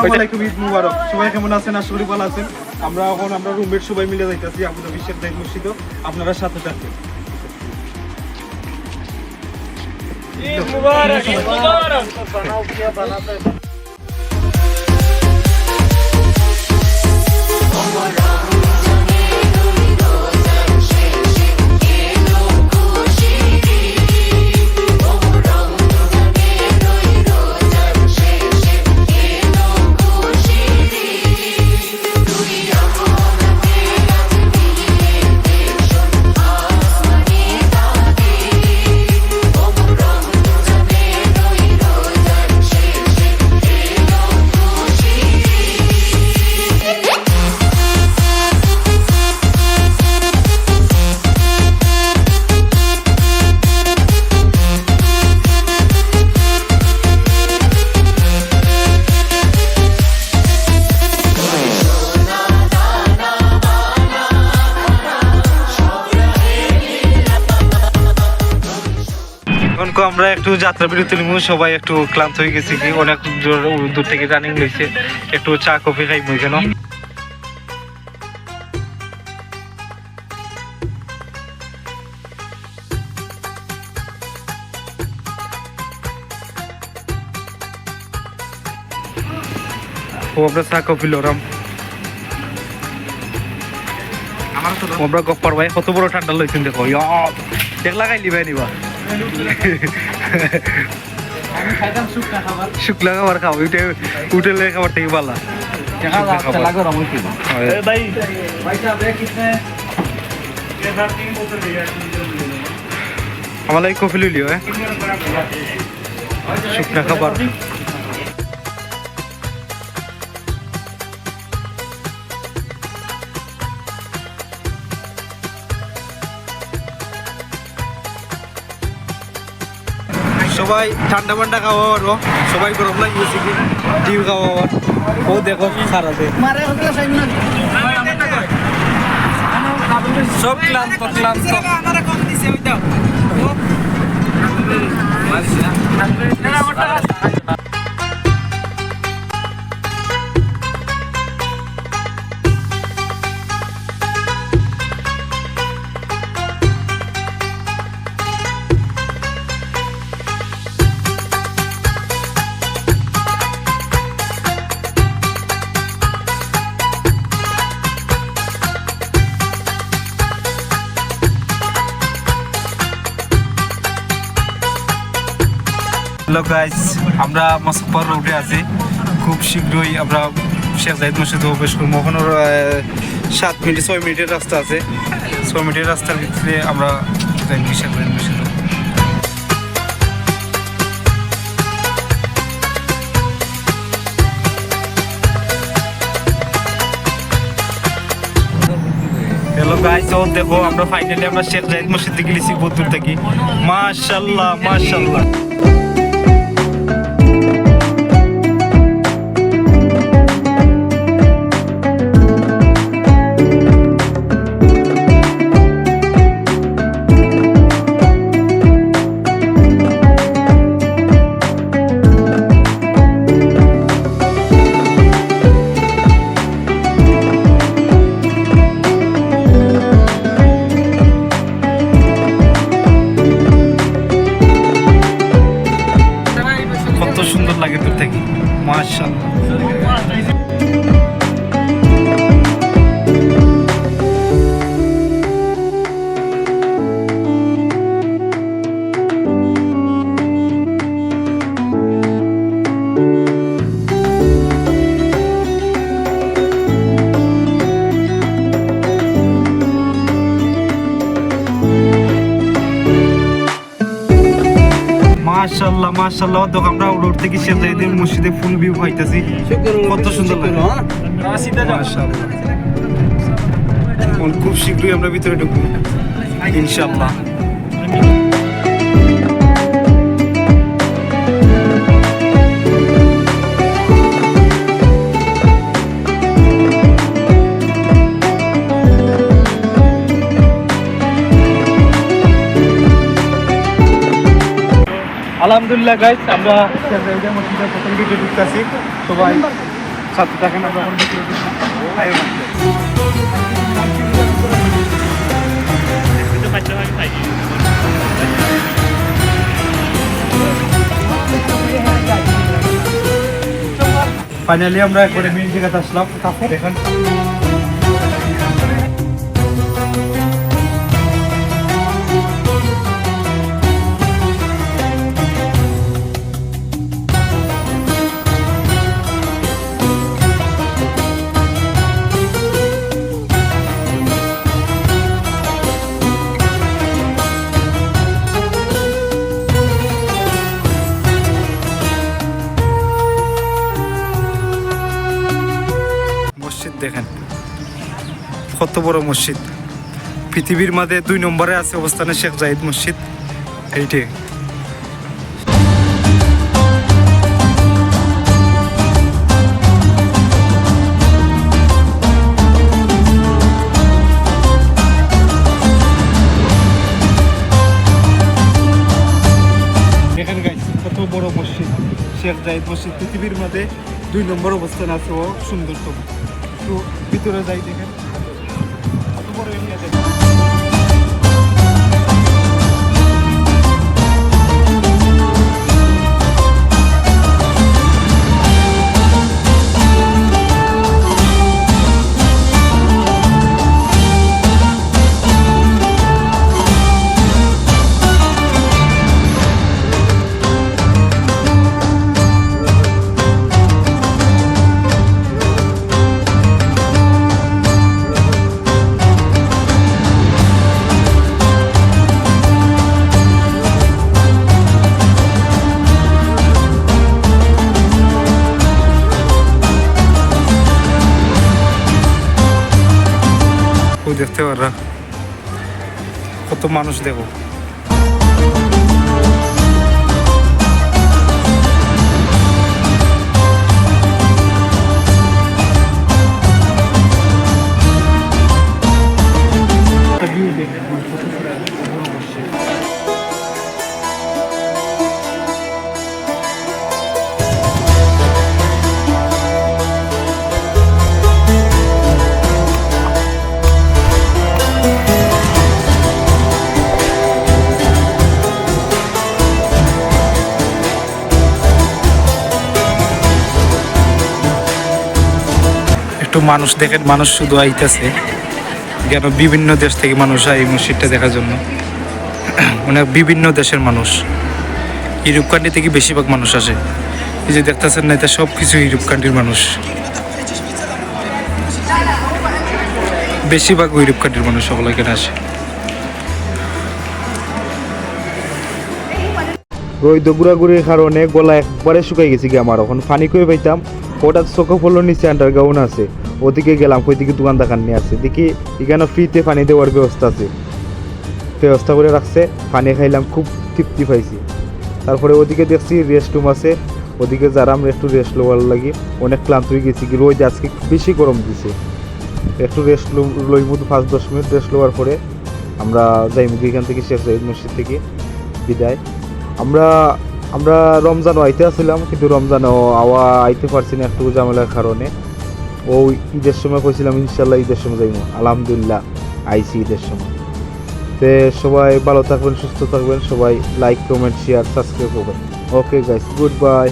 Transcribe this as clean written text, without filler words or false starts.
আসসালামু আলাইকুম, ঈদ মুবারক। সবাই কেমন আছেন? আশা করি ভালো আছেন। আমরা রুমমেট সবাই মিলে যাইতেছি আবু ধাবি শেখ জায়েদ মসজিদ। আপনারা সাথে থাকবেন। ঈদ মুবারক, ঈদ মুবারক। বানাও কিয়া বানাতে আমরা একটু যাত্রা বিরতি নিব। সবাই একটু ক্লান্ত হয়ে গেছি, কি অনেক দূর থেকে রানিং লইছে। একটু চা কফি খাইব কেন। আমরা চা কফি লরাম, আমরা গপ্পার ভাই কত বড় ঠান্ডা লইছেন দেখো। দেখ লাগাইলি ভাই নিবা শুকলা খাবার খাও, উঠে খাবার থেকে ভালো। আমার লাগে কফি লইলিও শুকনা খাবার। সবাই ঠান্ডা পান্ডা খাওয়া, সবাই গরম লাগিয়েছে কি ডিম খাওয়া। ও দেখো সারাতে সব ক্লান্ত ক্লান্ত। হ্যালো গাইস, আমরা মুসাফফর রোডে আছি। খুব শীঘ্রই আমরা শেখ জায়েদ মসজিদে প্রবেশ করবো। ওখানে 7 মিনিট 6 মিনিটের রাস্তা আছে। 6 মিনিটের রাস্তার ভিতরে আমরা যাই শেখ জায়েদ মসজিদে। হ্যালো গাইস, ও দেখো আমরা ফাইনালি আমরা শেখ জায়েদ মসজিদে গেছি বহুত দূর থেকে। মাশাআল্লাহ মাশাআল্লাহ। সুন্দর লাগে দূর থেকে, মাশাআল্লাহ। মাশাআল্লাহ মাশাআল্লাহ। দেখো আমরা রোড থেকে শেখ জায়েদ মসজিদে ফুল ভিউ পাইতেছি, কত সুন্দর লাগে। মাশাআল্লাহ, খুব শীঘ্রই আমরা ভিতরে ঢুকবো ইনশাআল্লাহ। আলহামদুলিল্লাহ গাইস, আমরা মসজিদের প্রথম দিকে ঢুকতেছি। সবাই সাথে থাকেন, আমরা এখন ভিতরে ফাইনালি আমরা একবারে মেন জায়গাতে আসলাম। দেখেন মসজিদ, দেখেন কত বড় মসজিদ। পৃথিবীর মধ্যে 2 নম্বরে আছে অবস্থানে শেখ জায়েদ মসজিদ এইটাই। দেখেন গাইস কত বড় মসজিদ, শেখ জায়েদ মসজিদ পৃথিবীর মধ্যে 2 নম্বর অবস্থানে আছে ও সুন্দরতম। একটু ভিতরে যাই, দেখেন কত বড় এরিয়া। দেখেন দেখতে পাররা কত মানুষ, দেখো একটু মানুষ দেখেন, মানুষ শুধু আইতেছে কেন, বিভিন্ন দেশ থেকে মানুষ হয় এই মসজিদটা দেখার জন্য। মানে বিভিন্ন দেশের মানুষ, ইউরোপ কান্ট্রি থেকে বেশিরভাগ মানুষ আসে। এই যে দেখতেছেন না, এটা সব কিছু ইউরোপ কান্ট্রির মানুষ, বেশিরভাগ ইউরোপ কান্ট্রির মানুষ সকল এখানে আসে। রোদ ঘুরাঘুরির কারণে গলা একবারে শুকাই গেছি কি আমার, এখন ফানি করে পাইতাম। হঠাৎ চোখে পড়লো নিচে আন্ডারগ্রাউন্ড আছে, ওদিকে গেলাম, ওইদিকে দোকান দেখান নিয়ে আছে, দেখি এখানে ফ্রিতে পানি দেওয়ার ব্যবস্থা আছে, ব্যবস্থা করে রাখছে। পানি খাইলাম, খুব তৃপ্তি পাইছি। তারপরে ওদিকে দেখছি রেস্ট রুম আছে, ওদিকে যারাম একটু রেস্ট লওয়ার লাগি, অনেক ক্লান্ত হয়ে গেছি কি, রোদ আজকে বেশি গরম দিছে। একটু রেস্ট লইব, 5-10 মিনিট রেস্ট লওয়ার পরে আমরা যাইমু এখান থেকে শেখ জায়েদ মসজিদ থেকে বিদায়। আমরা রমজানও আইতে আসছিলাম, কিন্তু রমজানও আইতে পারছি না একটু ঝামেলার কারণে। ও ঈদের সময় কইছিলাম ইনশাল্লাহ ঈদের সময় যাইব, আলহামদুলিল্লাহ আইসি ঈদের সময়। তো সবাই ভালো থাকবেন, সুস্থ থাকবেন, সবাই লাইক, কমেন্ট, শেয়ার, সাবস্ক্রাইব করবেন। Okay guys, good bye.